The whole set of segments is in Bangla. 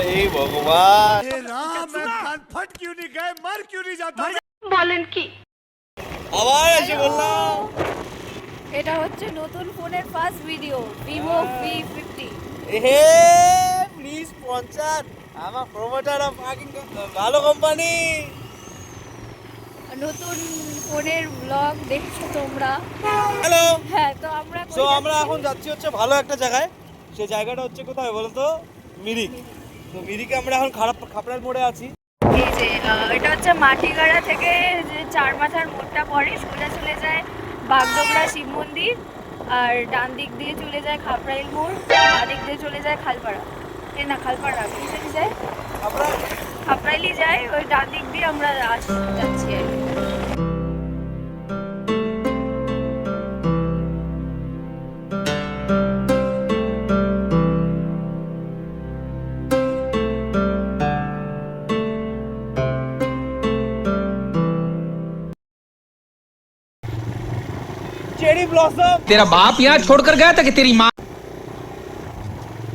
हे भगवान বলেন কি? আবার এসে বললাম এটা হচ্ছে নতুন ফোনের first video Vivo V50। Hey please sponsor আমার প্রমোটার অফ ফাকিং ভালো কোম্পানি। নতুন ফোনের ব্লগ দেখছো তোমরা। হ্যালো হ্যাঁ, তো আমরা সো আমরা এখন যাচ্ছি হচ্ছে ভালো একটা জায়গায়। সেই জায়গাটা হচ্ছে কোথায় বলো তো? মিরিক। তো মিরিকে আমরা এখন খাপড়ার মোড়ে আছি। এই যে এটা হচ্ছে মাটিগাড়া থেকে যে চার মাথার মোড়টা পড়ে, সোজা চলে যায় বাগডোগরা শিব মন্দির, আর ডান দিক দিয়ে চলে যায় খাপড়াইল মোড়, বাঁ দিক দিয়ে চলে যায় খালপাড়া। না, খালপাড়া কিসে যায়? খাপড়াইলি যায়, ওই ডান দিক দিয়ে আমরা যাচ্ছি আর কি। चेरी ब्लॉसम तेरा बाप यहाँ छोड़कर गया था कि तेरी माँ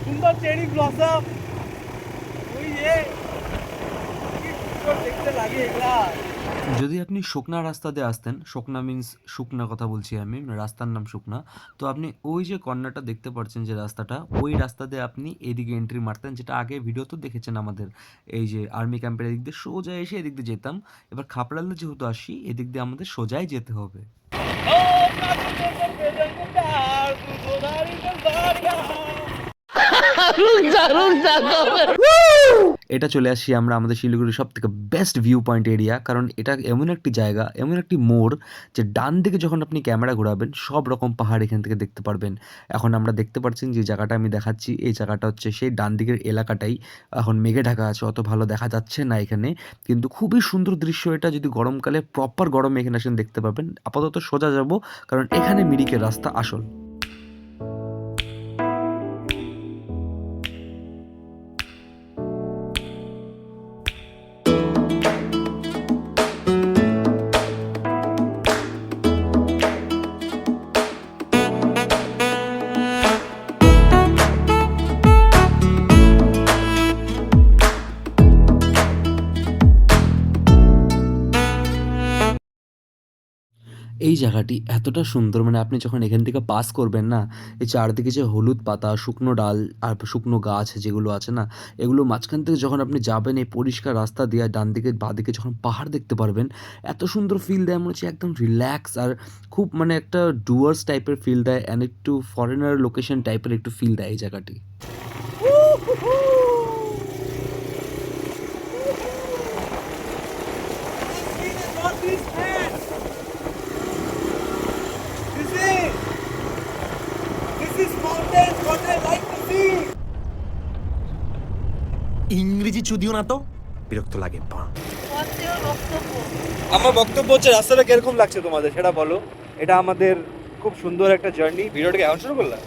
सुंदर चेरी ब्लॉसम ওই যে কি সুন্দর দেখতে লাগে এগুলা। যদি আপনি শুকনা রাস্তা দিয়ে আসতেন, শুকনা মিন্স শুকনা কথা বলছি আমি, রাস্তার নাম শুকনা, তো আপনি ওই যে কর্নারটা দেখতে পাচ্ছেন যে রাস্তাটা, ওই রাস্তা দিয়ে আপনি এদিকে এন্ট্রি মারতেন, যেটা আগে ভিডিও তো দেখেছেন আমাদের এই যে আর্মি ক্যাম্পের এদিক দিয়ে সোজা এসে এদিক দিয়ে যেতাম। এবার খাপড়ালে যেহেতু আসি, এদিক দিয়ে আমাদের সোজাই যেতে হবে। এটা চলে আসি আমরা আমাদের শিলিগুড়ির সব থেকে বেস্ট ভিউ পয়েন্ট এরিয়া, কারণ এটা এমন একটি জায়গা, এমন একটি মোড়, যে ডান দিকে যখন আপনি ক্যামেরা ঘোরাবেন সব রকম পাহাড় এখান থেকে দেখতে পারবেন। এখন আমরা দেখতে পাচ্ছেন যে জায়গাটা আমি দেখাচ্ছি, এই জায়গাটা হচ্ছে সেই ডান দিকের এলাকাটাই। এখন মেঘে ঢাকা আছে, অত ভালো দেখা যাচ্ছে না এখানে, কিন্তু খুবই সুন্দর দৃশ্য এটা। যদি গরমকালে প্রপার গরমে এখানে আসেন দেখতে পাবেন। আপাতত সোজা যাব, কারণ এখানে মিরিকের রাস্তা আসল। এই জায়গাটি এতটা সুন্দর, মানে আপনি যখন এখান থেকে পাস করবেন না, এই চারদিকে যে হলুদ পাতা, শুকনো ডাল আর শুকনো গাছ যেগুলো আছে না, এগুলো মাঝখান থেকে যখন আপনি যাবেন এই পরিষ্কার রাস্তা দিয়ে, ডান দিকে বাঁ দিকে যখন পাহাড় দেখতে পারবেন, এত সুন্দর ফিল দেয়, মনে হচ্ছে একদম রিল্যাক্স, আর খুব মানে একটা ডুয়ার্স টাইপের ফিল দেয়, অ্যান্ড একটু ফরেনার লোকেশন টাইপের একটু ফিল দেয় এই জায়গাটি। ইংরেজি চুদিও না তো, বিরক্ত লাগে। আমার বক্তব্য হচ্ছে রাস্তাটা কিরকম লাগছে তোমাদের সেটা বলো। এটা আমাদের খুব সুন্দর একটা জার্নি। ভিডিওটাকে এখন শুরু করলাম,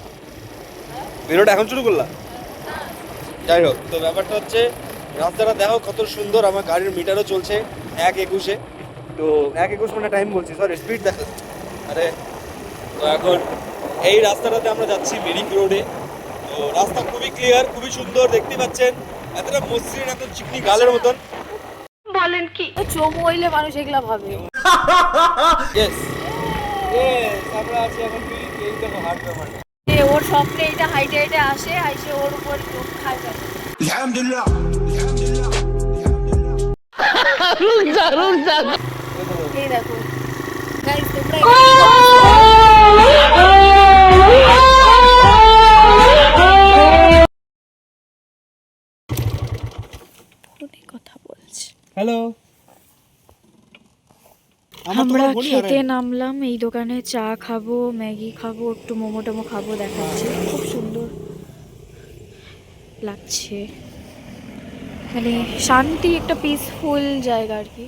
ভিডিওটা এখন শুরু করলাম। যাই হোক, তো ব্যাপারটা হচ্ছে রাস্তাটা দেখো কত সুন্দর। আমার গাড়ির মিটারও চলছে 1:21-এ। তো 1:21 মানে টাইম বলছি, সরি স্পিড দেখো। আরে তো এখন এই রাস্তাটাতে আমরা যাচ্ছি মিরিক রোডে। তো রাস্তা খুবই ক্লিয়ার, খুবই সুন্দর, দেখতে পাচ্ছেন এতটা মসৃণ, এত চিকনি গালের মতন। বলেন কি? চোম হইলে মানুষ এগুলা ভাবে। ইয়েস ইয়েস, আমরা আছি এখন মিরিক। এই দেখো হাট ব্যাপার। ওর স্বপ্নে এটা হাইটে হাইটে আসে, আইসে ওর উপর চোখ খায় যাবে। আলহামদুলিল্লাহ। এই দেখো গাইস, তোমরা কথা বলছি। হ্যালো, আমরা খেতে নামলাম এই দোকানে। চা খাবো, ম্যাগি খাবো, একটু মোমো টোমো খাবো, দেখাচ্ছি। খুব সুন্দর লাগছে, মানে শান্তি, একটা পিসফুল জায়গা আর কি।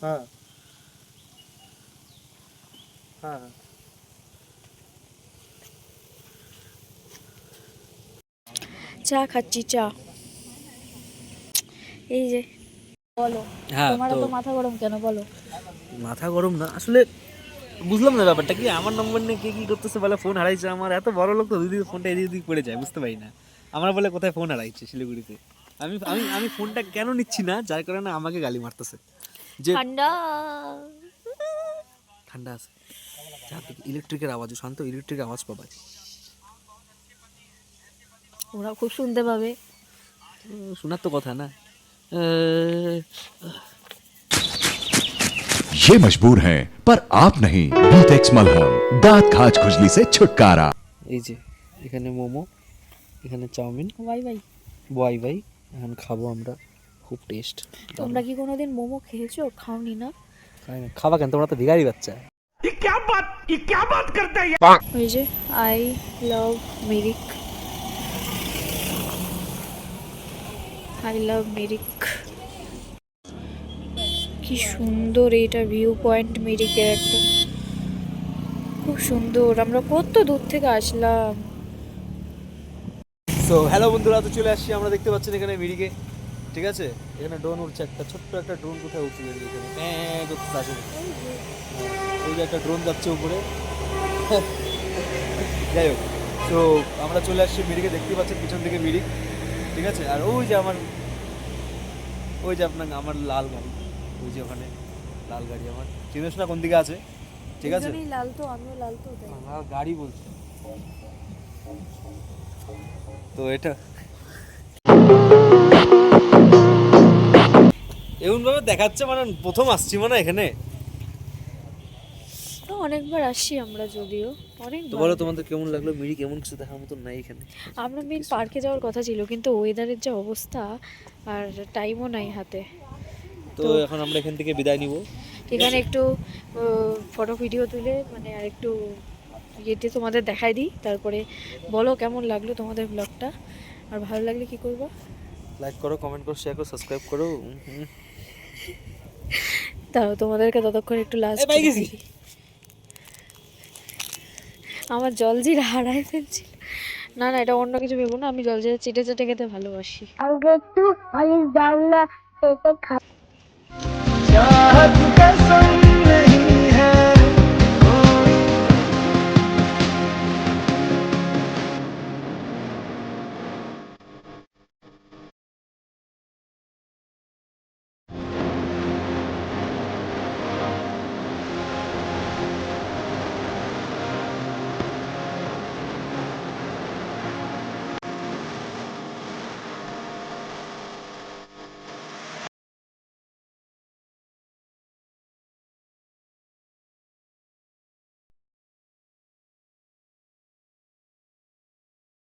হ্যাঁ হ্যাঁ, চা খাচ্ছি, চা। এই যে বলো, হ্যাঁ, তোমার তো মাথা গরম কেন বলো? মাথা গরম না, আসলে বুঝলাম না ব্যাপারটা কি, আমার নম্বর নিয়ে কে কি করতেছে, বলে ফোন হারাইছে আমার, এত বড় লোক তো দুই দিন ফোনটা এদিক ওদিক পড়ে যায়, বুঝতে পারি না। আমার বলে কোথায় ফোন হারাইছে শিলিগুড়িতে, আমি আমি আমি ফোনটা কেন নিচ্ছি না, যার কারণে আমাকে গালি মারতেছে যে ঠান্ডা। ঠান্ডা আছে, যার থেকে ইলেকট্রিকের আওয়াজ, শান্ত ইলেকট্রিকের আওয়াজ পাবে, ওরা খুব শুনতে পাবে। শোনার তো কথা না। ये मजबूर हैं पर आप नहीं। बीटेक्स मलहम दांत खाज खुजली से छुटकारा। এই যে এখানে মোমো, এখানে চাউমিন, ভাই ভাই, বয় ভাই, এখন খাবো আমরা, খুব টেস্ট। তোমরা কি কোনোদিন মোমো খেয়েছো? খাওনি না? খাবা কেন, তোমরা তো ভিখারি বাচ্চা। ওই যে I love Mirik, I love Mirik. কি সুন্দর এটা ভিউ পয়েন্ট মিরিকের একটা, খুব সুন্দর। আমরা কত দূর থেকে আসলাম। সো হ্যালো বন্ধুরা, তো চলে আসছি আমরা, দেখতে পাচ্ছেন এখানে মিরিকে, ঠিক আছে। এখানে ড্রোন উঠছে, একটা ছোট্ট একটা ড্রোন কোথায় উঠছে এখানে, করতে আসে, ওই যে একটা ড্রোন যাচ্ছে উপরে। যাই হোক, তো আমরা চলে আসছি মিরিকে, দেখতে পাচ্ছেন পিছন থেকে মিরিক, ঠিক আছে। আর ওই যে ওই যে আপনার আমার লাল গাড়ি, ওই যে ওখানে লাল গাড়ি আমার, চিনিস না কোন দিকে আছে, ঠিক আছে। দুজনেই লাল তো, আমিও লাল তো, তাই। আমার গাড়ি বলছে তো এটা এমন ভাবে দেখাচ্ছে, মানে প্রথম আসছি মানে এখানে। তো অনেকবার আসছি আমরা, যদিও অনেক। তো বলো তোমাদের কেমন লাগলো মিরিক, কেমন কিছু দেখার মতন নাই এখানে। আমরা মেন পার্কে যাওয়ার কথা ছিল, কিন্তু ওয়েদারের যে অবস্থা আর টাইমও নাই হাতে। তো এখন আমরা এখান থেকে বিদায় নিব। এখানে একটু ফটো ভিডিও তুলে মানে আর একটু ইয়েতে তোমাদের দেখাই দিই, তারপরে বলো কেমন লাগলো তোমাদের ব্লগটা, আর ভালো লাগলে কি করবো? লাইক করো, কমেন্ট করো, শেয়ার করো, সাবস্ক্রাইব করো। তাও তোমাদেরকে ততক্ষণ একটু লাস্ট আমার জলজিরা হারাই ফেলছিল। না না, এটা অন্য কিছু ভেবো না, আমি জলজিরা চেটে চেটে খেতে ভালোবাসি। আগে একটু অনেক জানলা পেটে খা